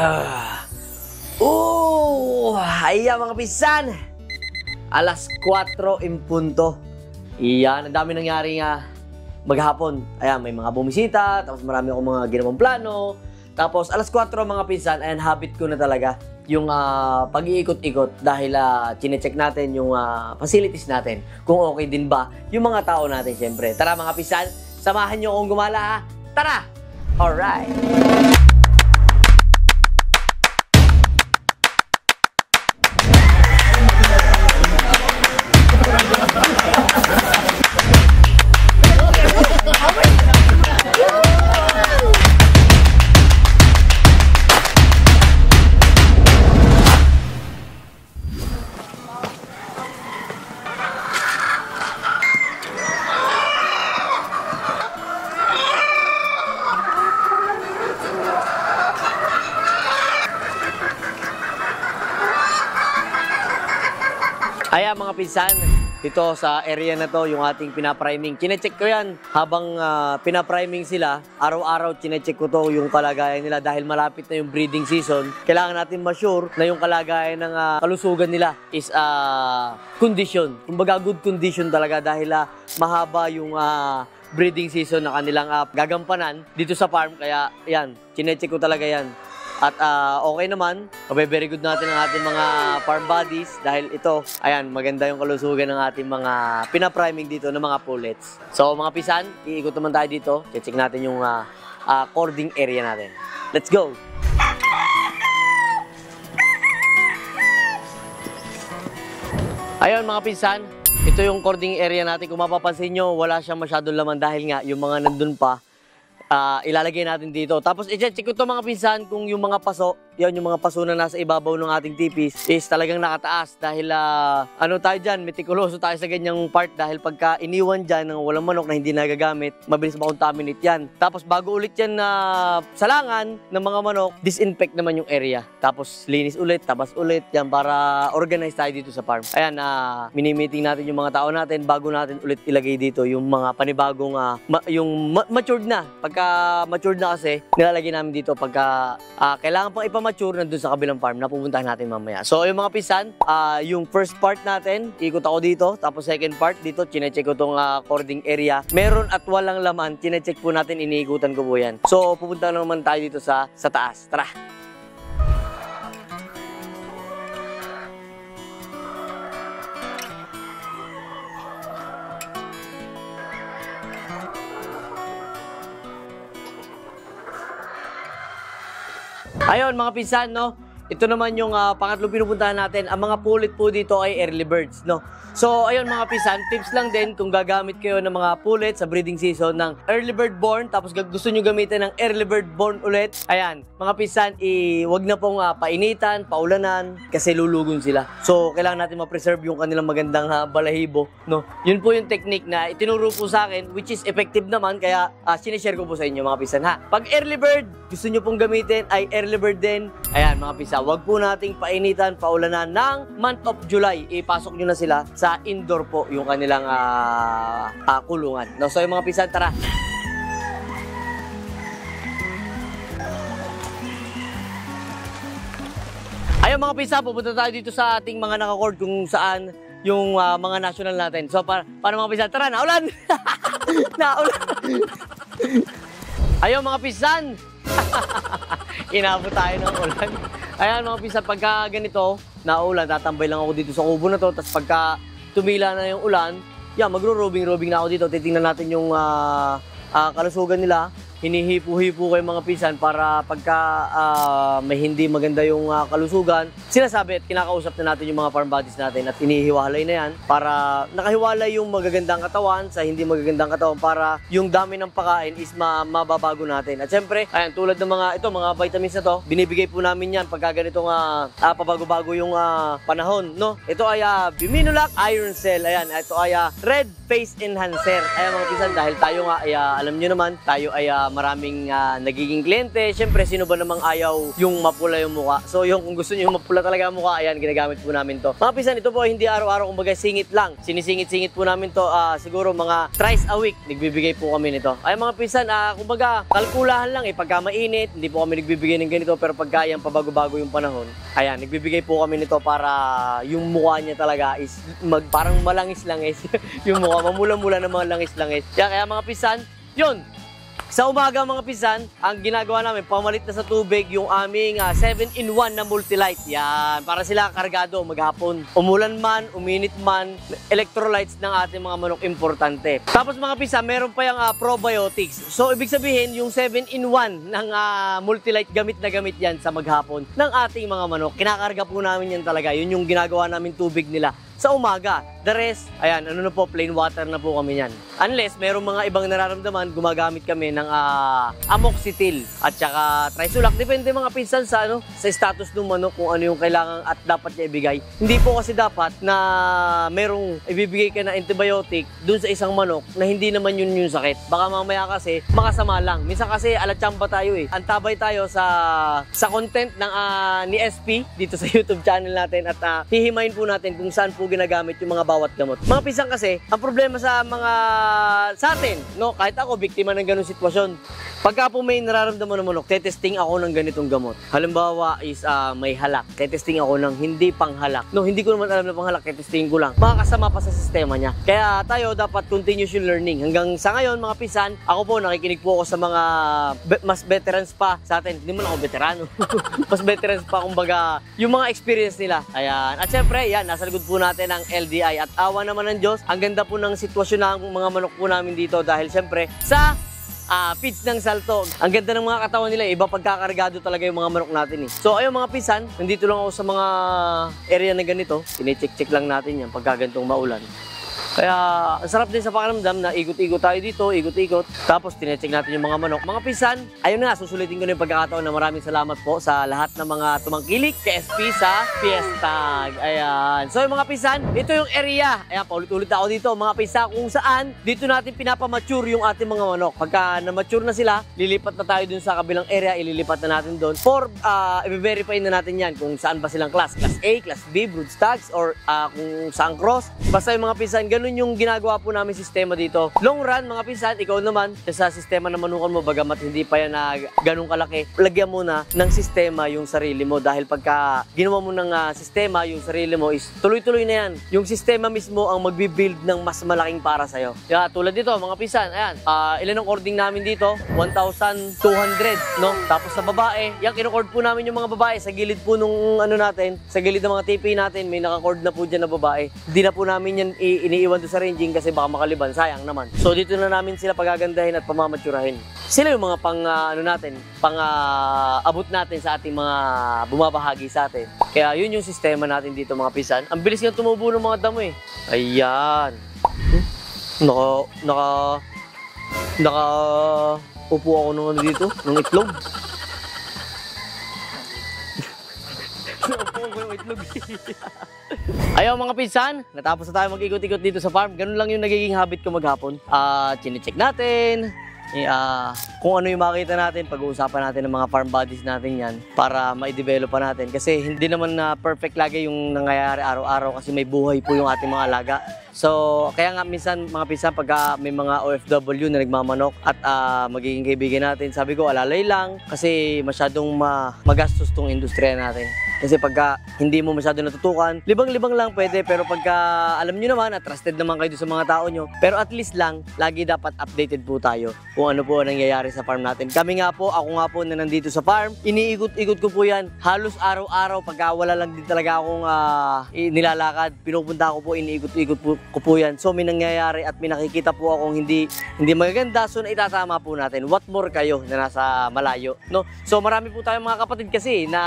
Ayan mga pisan. Alas 4 in punto. Iyan, ang dami nangyari nga maghapon. Ayan, may mga bumisita, tapos marami akong mga ginawang plano. Tapos alas 4 mga pisan, ayan, habit ko na talaga yung pag-iikot-ikot dahil chinecheck natin yung facilities natin. Kung okay din ba yung mga tao natin, syempre. Tara mga pisan, samahan nyo akong gumala ha. Tara! Alright! Ayan mga pinsan, dito sa area na to, yung ating pinapriming. Chinecheck ko yan habang pinapriming sila. Araw-araw chinecheck ko to yung kalagayan nila dahil malapit na yung breeding season. Kailangan natin ma-sure na yung kalagayan ng kalusugan nila is condition. Kumbaga good condition talaga dahil mahaba yung breeding season na kanilang gagampanan dito sa farm. Kaya yan, chinecheck ko talaga yan. At okay naman, very good natin ang ating mga farm bodies dahil ito, ayan, maganda yung kalusugan ng ating mga pinapriming dito ng mga pullets. So mga pisan, iikot naman tayo dito. Check natin yung cording area natin. Let's go! Ayun mga pinsan, ito yung cording area natin. Kung mapapansin nyo, wala siyang masyadong laman dahil nga yung mga nandun pa, ilalagay natin dito. Tapos i-check ko to mga pinsan kung yung mga paso, yan yung mga paso na nasa ibabaw ng ating tipis is talagang nakataas dahil ano tayo dyan, metikuloso tayo sa ganyang part dahil pagka iniwan dyan ng walang manok na hindi nagagamit, mabilis makontaminate yan. Tapos bago ulit yan na salangan ng mga manok, disinfect naman yung area. Tapos linis ulit, tabas ulit yan para organize tayo dito sa farm. Ayan, mini-meeting natin yung mga tao natin bago natin ulit ilagay dito yung mga panibagong yung matured na. Pagka matured na kasi, nilalagay namin dito pagka kailangan pang ipamature nandun sa kabilang farm na pupuntahan natin mamaya. So, yung mga pisan, yung first part natin, ikot ako dito. Tapos second part dito, chinecheck ko itong cording area. Meron at walang laman, chinecheck po natin, iniikutan ko po yan. So, pupunta naman tayo dito sa taas. Tara! Ayun mga pinsan, no? Ito naman yung pangatlong pinupuntahan natin. Ang mga pullet po dito ay early birds, no? So, ayun mga pinsan, tips lang din kung gagamit kayo ng mga pullet sa breeding season ng early bird born, tapos gusto nyo gamitin ng early bird born ulit. Ayan, mga pinsan, wag na pong painitan, paulanan, kasi lulugon sila. So, kailangan natin ma-preserve yung kanilang magandang balahibo, no? Yun po yung technique na itinuro po sa akin, which is effective naman, kaya sinishare ko po sa inyo mga pinsan, ha? Pag early bird, gusto nyo pong gamitin ay early bird din. Ayan mga pinsan, wag po nating painitan, paulanan ng month of July. Ipasok nyo na sila sa indoor po yung kanilang kulungan. No, so yung mga pinsan, tara. Ayun mga pinsan, pupunta tayo dito sa ating mga naka-cord kung saan yung mga national natin. So para mga pinsan, tara, naulan! Naulan! Ayun mga pinsan! Inabot tayo ng ulan. Ayan mga pinsan, pagka ganito, naulan, tatambay lang ako dito sa kubo na to. Tapos pagka tumila na yung ulan, yan, magro-robing-robing na ako dito. Titingnan natin yung kalusugan nila. Hinihipo-hipo ko yung mga pinsan para pagka may hindi maganda yung kalusugan, sinasabi at kinakausap na natin yung mga farm bodies natin at inihiwalay na yan para nakahiwalay yung magagandang katawan sa hindi magagandang katawan para yung dami ng pagkain is mababago natin. At syempre, ayan, tulad ng mga vitamins na to, binibigay po namin yan pagka ganitong pabago-bago yung panahon, no? Ito ay Biminulac Iron Cell. Ayan, ito ay Red Face Enhancer. Ayan mga pinsan, dahil tayo nga ay alam nyo naman, tayo ay maraming nagiging kliyente. Siyempre, sino ba namang ayaw yung mapula yung mukha? So yung kung gusto niyo yung mapula talaga ang mukha, ayan, ginagamit po namin to. Mga pinsan, ito po hindi araw-araw, kumbaga singit lang. Sinisingit-singit po namin to, siguro mga thrice a week, nagbibigay po kami nito. Ay mga pinsan, kumbaga kalkulahan lang pagka mainit, hindi po kami nagbibigay ng ganito, pero pagka yan pabago-bago yung panahon, ayan, nagbibigay po kami nito para yung mukha niya talaga is parang malangis-langis. Yung mukha, mamula-mula ng mga langis-langis. Kaya mga pinsan, yun. Sa umaga mga pinsan, ang ginagawa namin, pamalit na sa tubig yung aming 7-in-1 na Multilight. Yan, para sila kargado maghapon. Umulan man, uminit man, electrolytes ng ating mga manok importante. Tapos mga pinsan, meron pa yung probiotics. So ibig sabihin, yung 7-in-1 ng Multilight, gamit na gamit yan sa maghapon ng ating mga manok. Kinakarga po namin yan talaga. Yun yung ginagawa namin tubig nila sa umaga. The rest, ayan, ano na po, plain water na po kami yan. Unless, merong mga ibang nararamdaman, gumagamit kami ng amoxicillin at saka trisulak. Depende mga pinsan sa, sa status ng manok kung ano yung kailangan at dapat niya ibigay. Hindi po kasi dapat na merong ibibigay ka na antibiotic dun sa isang manok na hindi naman yun yung sakit. Baka mamaya kasi, makasama lang. Minsan kasi, alatsamba tayo Antabay tayo sa content ng ni SP dito sa YouTube channel natin at hihimayin po natin kung saan po ginagamit yung mga bawat gamot. Mga pisang kasi, ang problema sa atin, kahit ako, biktima ng ganung sitwasyon. Pagka po may nararamdaman ng manok, testing ako ng ganitong gamot. Halimbawa is may halak. Testing ako ng hindi panghalak. Hindi ko naman alam na panghalak, testing ko lang. Makakasama pa sa sistema niya. Kaya tayo dapat continuous yung learning. Hanggang sa ngayon, mga pisan, ako po, nakikinig po ako sa mga mas veterans pa sa atin. Hindi mo na ako veterano. Mas veterans pa, kumbaga, yung mga experience nila. Ayan. At syempre, yan, nasa likod po natin ang LDI. At awa naman ng Diyos, ang ganda po ng sitwasyon ng mga manok po namin dito dahil syempre sa feeds ng salto. Ang ganda ng mga katawan nila, iba pagkakargado talaga yung mga manok natin So ayun mga pisan, nandito lang ako sa mga area na ganito. Tine-check-check lang natin yan pagka ganitong maulan. Kaya, ang sarap din sa pakiramdam na ikot-ikot tayo dito, ikot-ikot. Tapos, tinecheck natin yung mga manok. Mga pisan, ayun na, susulitin ko na yung pagkakataon na maraming salamat po sa lahat ng mga tumangkilik kay SP sa Fiestag. Ayan. So, yung mga pisan, ito yung area. Ayan, paulit-ulit ako dito. Mga pisan, kung saan, dito natin pinapamature yung ating mga manok. Pagka na-mature na sila, lilipat na tayo dun sa kabilang area, ililipat na natin doon. For, i-verify na natin yan kung saan ba silang class. Class A, Class B, broodstags, or kung saan cross. Basta yung mga pisan, ganun yung ginagawa po namin sistema dito. Long run, mga pinsan, ikaw naman, sa sistema na manukan mo, bagamat hindi pa yan na ganun kalaki, lagyan mo na ng sistema yung sarili mo. Dahil pagka ginawa mo ng sistema, yung sarili mo is tuloy-tuloy na yan. Yung sistema mismo ang magbibuild ng mas malaking para sa'yo. Kaya tulad dito, mga pinsan, ayan, ilan ang cording namin dito? 1,200, Tapos sa babae, yan, kinucord po namin yung mga babae sa gilid po nung natin, sa gilid ng mga TP natin, may nakacord na po dyan na babae. Hindi na po namin yan iniiwan doon sa ranging kasi baka makaliban, sayang naman. So dito na namin sila pagagandahin at pamamatsurahin. Sila yung mga abot natin sa ating mga bumabahagi sa atin. Kaya yun yung sistema natin dito mga pisan. Ang bilis nga tumubo ng mga damo Ayan. Upo ako nung dito, ng itlog. Ayaw mga pinsan, natapos na tayo mag-ikot-ikot dito sa farm. Ganun lang yung nagiging habit ko maghapon. Chine-check natin, kung ano yung makita natin, pag-uusapan natin ng mga farm bodies natin yan para ma-develop pa natin. Kasi hindi naman na perfect lagi yung nangyayari araw-araw kasi may buhay po yung ating mga alaga. So, kaya nga minsan mga pinsan pagka may mga OFW na nagmamanok at magiging kaibigan natin, sabi ko alalay lang kasi masyadong magastos tong industriya natin. Kasi pagka hindi mo masyado natutukan, libang-libang lang pwede, pero pagka alam nyo naman at trusted naman kayo sa mga tao nyo, pero at least lang, lagi dapat updated po tayo kung ano po nangyayari sa farm natin. Kami nga po, ako nga po na nandito sa farm, iniikot-ikot ko po yan halos araw-araw pagka wala lang din talaga akong nilalakad. Pinupunta ko po, iniikot-ikot ko po yan. So may nangyayari at may nakikita po akong hindi magaganda, so itatama po natin. What more kayo na nasa malayo, So marami po tayong mga kapatid kasi na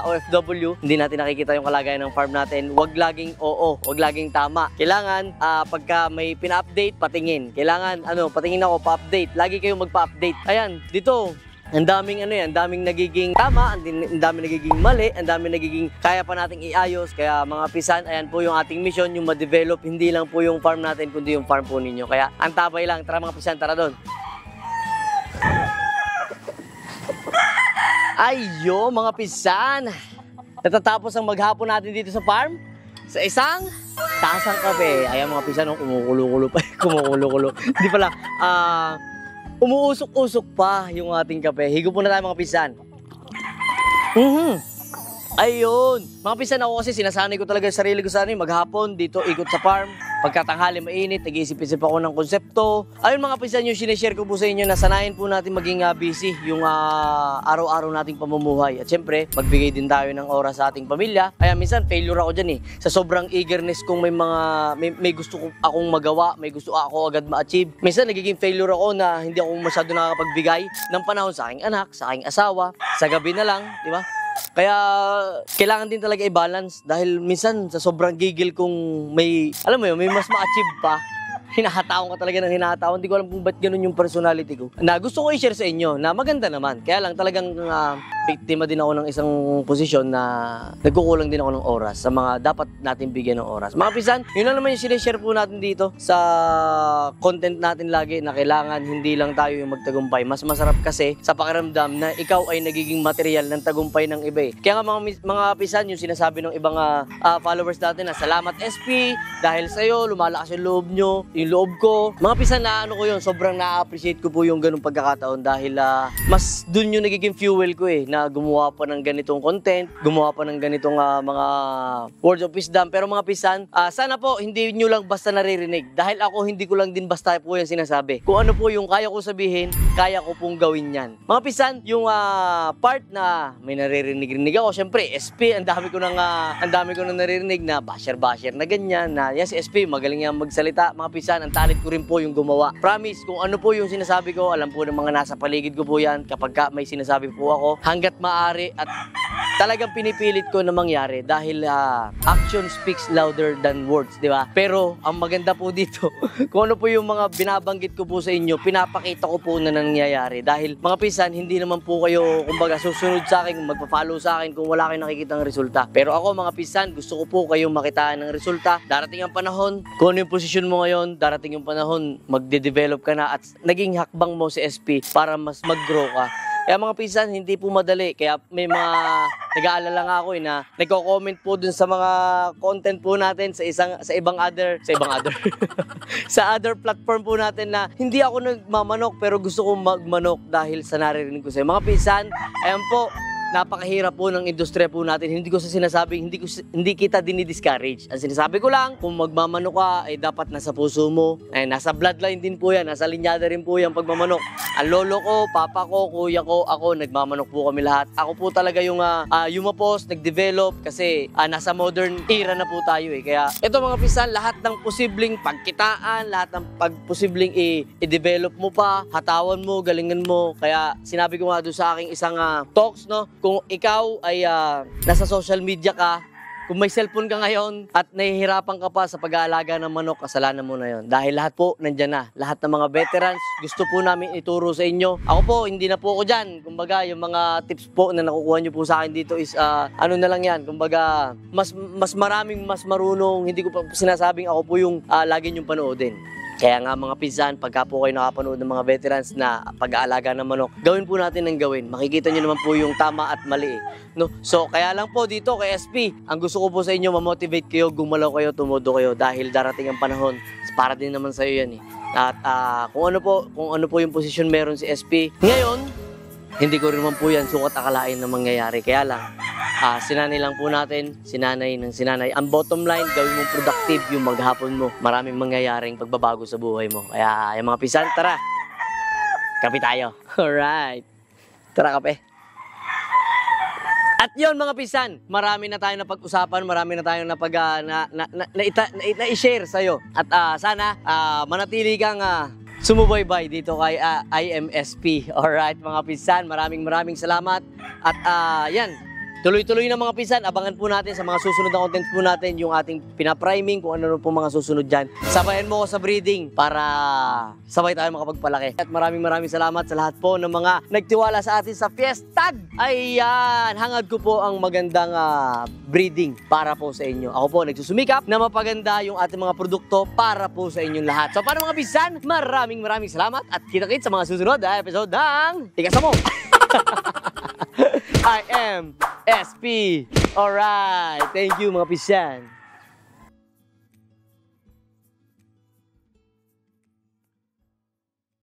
OFW, hindi natin nakikita yung kalagayan ng farm natin. Huwag laging huwag laging tama. Kailangan pagka may pina-update, patingin. Kailangan patingin ako, pa-update. Lagi kayong magpa-update. Ayan, dito ang daming ang daming nagiging tama, ang daming nagiging mali, ang daming nagiging kaya pa nating iayos. Kaya mga pisan, ayan po yung ating mission, yung ma-develop hindi lang po yung farm natin kundi yung farm po ninyo. Kaya ang tabay lang, tara mga pisan, tara doon. Ayo mga pinsan, natatapos ang maghapon natin dito sa farm sa isang tasang kape. Ayan mga pinsan, kumukulo-kulo pa, kumukulo-kulo. Hindi pala, umuusok-usok pa yung ating kape. Higo po na tayo mga pinsan. Ayun, mga pinsan, ako kasi sinasanay ko talaga yung sarili ko sa maghapon dito, ikot sa farm. Pagkatanghali mainit, nag-iisip-isip ako ng konsepto. Ayun mga pinsan, yung sinishare ko po sa inyo na sanayin po natin maging busy yung araw-araw nating pamumuhay. At syempre, magbigay din tayo ng oras sa ating pamilya. Kaya minsan, failure ako dyan Sa sobrang eagerness kung may gusto akong magawa, may gusto ako agad ma-achieve. Minsan, nagiging failure ako na hindi ako masyado nakakapagbigay ng panahon sa aking anak, sa aking asawa, sa gabi na lang, di ba? Kaya kailangan din talaga i-balance dahil minsan sa sobrang gigil kung may, alam mo yun, may mas ma-achieve pa. Hinahataon ka talaga ng hinahataon. Hindi ko alam kung ba't ganun yung personality ko. Na gusto ko i-share sa inyo na maganda naman. Kaya lang talagang biktima din ako ng isang posisyon na nagkukulang din ako ng oras sa mga dapat natin bigyan ng oras. Mga pisan, yun lang naman yung sinishare po natin dito sa content natin lagi na kailangan hindi lang tayo yung magtagumpay. Mas masarap kasi sa pakiramdam na ikaw ay nagiging material ng tagumpay ng iba Kaya nga mga pisan, yung sinasabi ng ibang followers natin na salamat SP, dahil sa'yo lumalakas yung loob nyo, yung loob ko. Mga pisan, na ano ko yun, sobrang na-appreciate ko po yung ganung pagkakataon dahil mas dun yung nagiging fuel ko na gumawa pa ng ganitong content, gumawa pa ng ganitong mga words of wisdom. Pero mga pisan, sana po hindi nyo lang basta naririnig dahil ako hindi ko lang din basta po yung sinasabi. Kung ano po yung kaya ko sabihin, kaya ko pong gawin yan. Mga pisan, yung part na may naririnig-rinig ako, syempre SP, ang dami ko nang naririnig na basher na ganyan, na yan si SP, magaling yan magsalita. Mga pisan, ang talent ko rin po yung gumawa. Promise, kung ano po yung sinasabi ko, alam po ng mga nasa paligid ko po yan kapag may sinasabi po ako, hanggat maaari at talagang pinipilit ko na mangyari dahil action speaks louder than words, di ba? Pero ang maganda po dito, kung ano po yung mga binabanggit ko po sa inyo, pinapakita ko po na nangyayari. Dahil mga pisan, hindi naman po kayo, kumbaga, susunod sa akin, magpa-follow sa akin kung wala kayong nakikitang resulta. Pero ako mga pisan, gusto ko po kayong makitaan ng resulta. Darating ang panahon, kung ano yung posisyon mo ngayon, darating yung panahon, magde-develop ka na at naging hakbang mo si SP para mas mag-grow ka. Kaya mga pinsan, hindi po madali. Kaya may mga nag-aalala nga ako na nagko-comment po dun sa mga content po natin sa ibang other sa other platform po natin na hindi ako nagmamanok pero gusto kong magmanok dahil sa naririnig ko sa mga pinsan. Ayan po, napakahirap po ng industriya po natin. Hindi ko sa sinasabing, hindi kita dinidiscourage. Ang sinasabi ko lang, kung magmamanok ka, ay dapat nasa puso mo. Ay, nasa bloodline din po yan, nasa linyada rin po yan pagmamanok. Ang lolo ko, papa ko, kuya ko, ako, nagmamanok po kami lahat. Ako po talaga yung yumapos, nag-develop kasi nasa modern era na po tayo Kaya ito mga pisan, lahat ng posibleng pagkitaan, lahat ng posibleng i-develop mo pa, hatawan mo, galingan mo. Kaya sinabi ko nga doon sa aking isang talks, no? Kung ikaw ay nasa social media ka, kung may cellphone ka ngayon at nahihirapan ka pa sa pag-aalaga ng manok, kasalanan mo na yon. Dahil lahat po nandyan na. Lahat ng mga veterans, gusto po namin ituro sa inyo. Ako po, hindi na po ako dyan. Kumbaga, yung mga tips po na nakukuha nyo po sa akin dito is, ano na lang yan. Kumbaga, mas maraming mas marunong. Hindi ko pa sinasabing ako po yung lagi nyong panoodin. Kaya nga mga pinsan, pagka po kayo nakapanood ng mga veterans na pag-aalaga ng manok, gawin po natin ng gawin. Makikita nyo naman po yung tama at mali no? So, kaya lang po dito kay SP, ang gusto ko po sa inyo, ma-motivate kayo, gumalaw kayo, tumudo kayo dahil darating ang panahon, para din naman sa'yo yan At kung ano po yung posisyon meron si SP, ngayon, hindi ko rin naman po yan sukat akalain na mangyayari. Kaya lang, sinanay lang po natin, sinanay ng sinanay. Ang bottom line, gawin mong productive yung maghapon mo. Maraming mangyayaring pagbabago sa buhay mo. Kaya yung mga pisan, tara, kape tayo. Alright, tara kape. At yun mga pisan, marami na tayong napag-usapan, marami na tayong na-share sa'yo. At sana manatili kang sumubaybay dito kay IMSP. Alright mga pisan, maraming salamat. At yan, tuloy-tuloy na mga pisan, abangan po natin sa mga susunod na content po natin yung ating pinapriming, kung ano po mga susunod dyan. Sabayan mo ko sa breeding para sabay tayo makapagpalaki. At maraming salamat sa lahat po ng mga nagtiwala sa atin sa Fiestag. Ayan, hangad ko po ang magandang breeding para po sa inyo. Ako po nagsusumikap na mapaganda yung ating mga produkto para po sa inyong lahat. So paano mga pisan, maraming salamat at kita-kits sa mga susunod na episode ng Tigas Mo. I am SP. Alright, thank you mga pinsan.